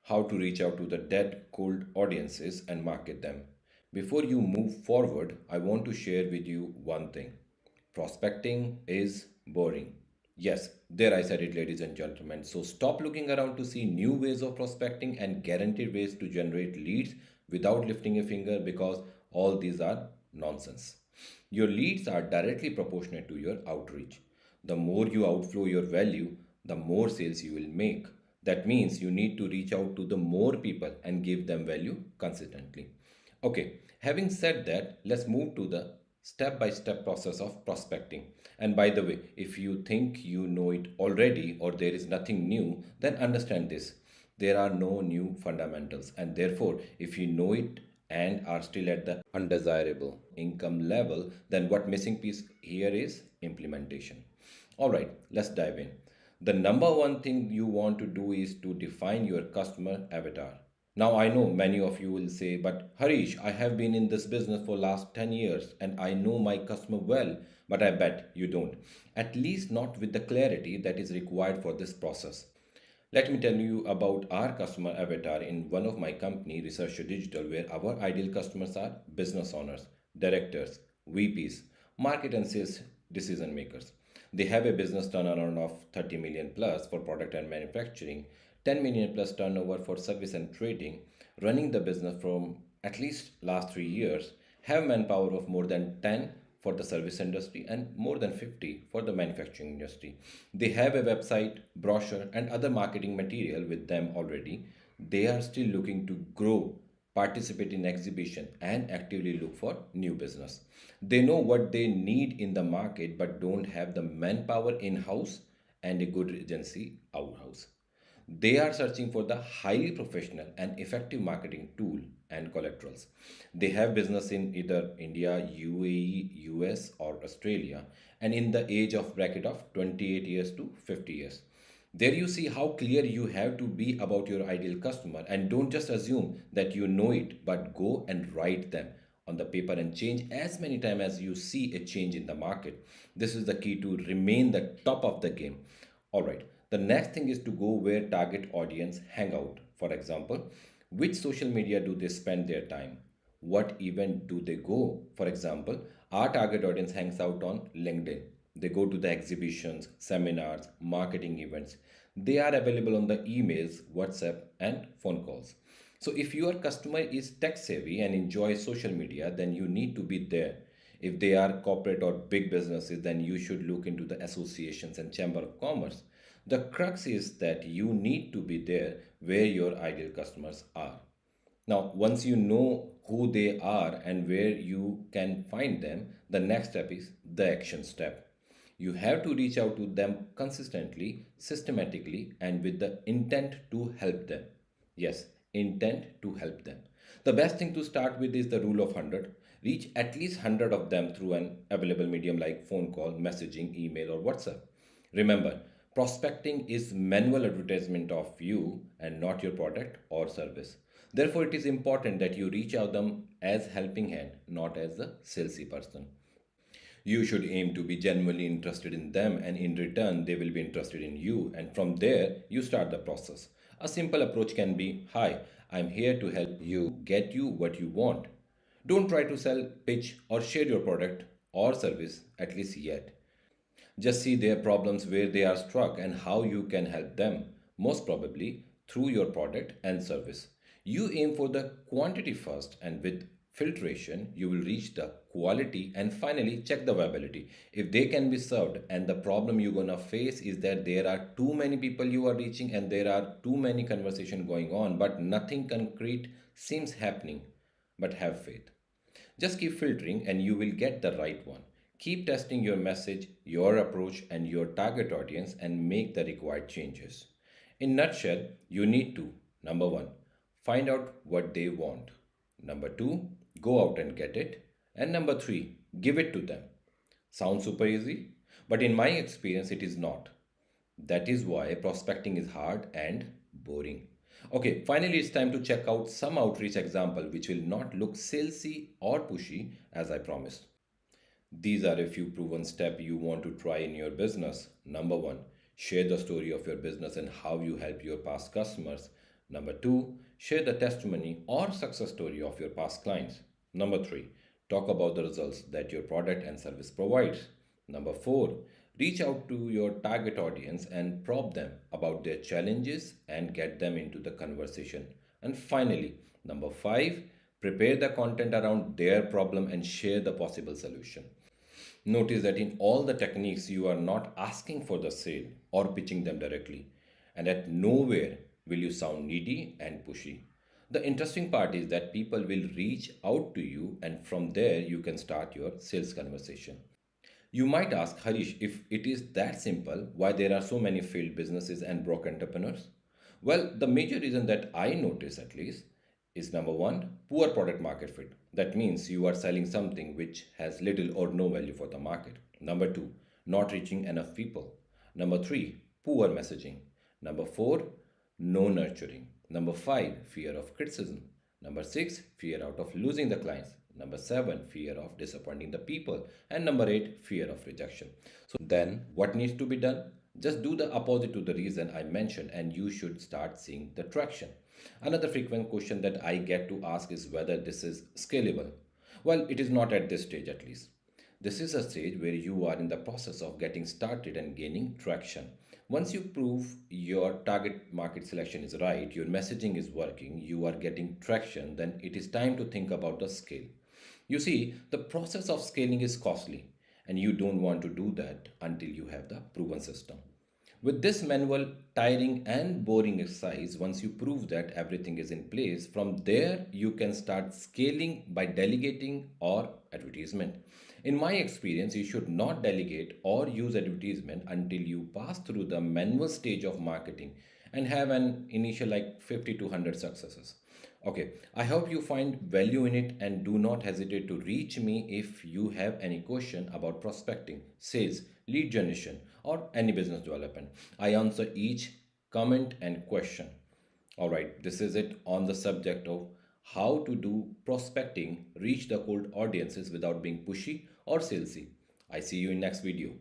how to reach out to the dead cold audiences and market them. Before you move forward, I want to share with you one thing. Prospecting is boring. Yes, there I said it, ladies and gentlemen. So stop looking around to see new ways of prospecting and guaranteed ways to generate leads without lifting a finger, because all these are nonsense. Your leads are directly proportionate to your outreach. The more you outflow your value, the more sales you will make. That means you need to reach out to the more people and give them value consistently. Okay, having said that, let's move to the step by step process of prospecting. And by the way, if you think you know it already or there is nothing new, then understand this. There are no new fundamentals, and therefore, if you know it and are still at the undesirable income level, then what missing piece here is implementation. All right, let's dive in. The number one thing you want to do is to define your customer avatar. Now I know many of you will say, but Harish, I have been in this business for last 10 years and I know my customer well, but I bet you don't. At least not with the clarity that is required for this process. Let me tell you about our customer avatar in one of my company, Researcher Digital, where our ideal customers are business owners, directors, VPs, market and sales decision makers. They have a business turnaround of 30 million plus for product and manufacturing, 10 million plus turnover for service and trading, running the business from at least last 3 years, have manpower of more than 10 for the service industry and more than 50 for the manufacturing industry. They have a website, brochure, and other marketing material with them already. They are still looking to grow, participate in exhibition, and actively look for new business. They know what they need in the market but don't have the manpower in-house and a good agency out-house. They are searching for the highly professional and effective marketing tool and collaterals. They have business in either India, UAE, US, or Australia, and in the age of bracket of 28 years to 50 years. There you see how clear you have to be about your ideal customer, and don't just assume that you know it, but go and write them on the paper and change as many times as you see a change in the market. This is the key to remain the top of the game. All right. The next thing is to go where target audience hang out. For example, which social media do they spend their time? What event do they go? For example, our target audience hangs out on LinkedIn. They go to the exhibitions, seminars, marketing events. They are available on the emails, WhatsApp, and phone calls. So if your customer is tech savvy and enjoys social media, then you need to be there. If they are corporate or big businesses, then you should look into the associations and chamber of commerce. The crux is that you need to be there where your ideal customers are. Now, once you know who they are and where you can find them, the next step is the action step. You have to reach out to them consistently, systematically, and with the intent to help them. Yes, intent to help them. The best thing to start with is the rule of 100. Reach at least 100 of them through an available medium like phone call, messaging, email, or WhatsApp. Remember, prospecting is manual advertisement of you and not your product or service. Therefore, it is important that you reach out them as helping hand, not as a salesy person. You should aim to be genuinely interested in them, and in return, they will be interested in you. And from there, you start the process. A simple approach can be, Hi, I'm here to help you get you what you want. Don't try to sell, pitch, or share your product or service, at least yet. Just see their problems where they are stuck and how you can help them, most probably through your product and service. You aim for the quantity first, and with filtration, you will reach the quality, and finally check the viability. If they can be served, and the problem you're gonna face is that there are too many people you are reaching and there are too many conversation going on, but nothing concrete seems happening. But have faith. Just keep filtering and you will get the right one. Keep testing your message, your approach, and your target audience and make the required changes. In nutshell, you need to number 1, find out what they want. Number 2, go out and get it. And number 3, give it to them. Sounds super easy, but in my experience, it is not. That is why prospecting is hard and boring. Okay, finally, it's time to check out some outreach example which will not look salesy or pushy as I promised. These are a few proven steps you want to try in your business. Number 1, share the story of your business and how you help your past customers. Number two, share the testimony or success story of your past clients. Number three, talk about the results that your product and service provides. Number four, reach out to your target audience and probe them about their challenges and get them into the conversation. And finally, number five, prepare the content around their problem and share the possible solution. Notice that in all the techniques, you are not asking for the sale or pitching them directly, and at nowhere will you sound needy and pushy. The interesting part is that people will reach out to you, and from there, you can start your sales conversation. You might ask, Harish, if it is that simple, why there are so many failed businesses and broke entrepreneurs? Well, the major reason that I notice at least is number one, poor product market fit. That means you are selling something which has little or no value for the market. Number two, not reaching enough people. Number three, poor messaging. Number four, no nurturing. Number five, fear of criticism. Number six, fear out of losing the clients. Number seven, fear of disappointing the people. And number eight, fear of rejection. So then what needs to be done? Just do the opposite to the reason I mentioned and you should start seeing the traction. Another frequent question that I get to ask is whether this is scalable. Well, it is not at this stage at least. This is a stage where you are in the process of getting started and gaining traction. Once you prove your target market selection is right, your messaging is working, you are getting traction, then it is time to think about the scale. You see, the process of scaling is costly, and you don't want to do that until you have the proven system. With this manual, tiring, and boring exercise, once you prove that everything is in place, from there you can start scaling by delegating or advertisement. In my experience, you should not delegate or use advertisement until you pass through the manual stage of marketing and have an initial like 50 to 100 successes. Okay, I hope you find value in it and do not hesitate to reach me if you have any question about prospecting, sales, lead generation, or any business development. I answer each comment and question. All right, this is it on the subject of how to do prospecting, reach the cold audiences without being pushy or salesy. I see you in next video.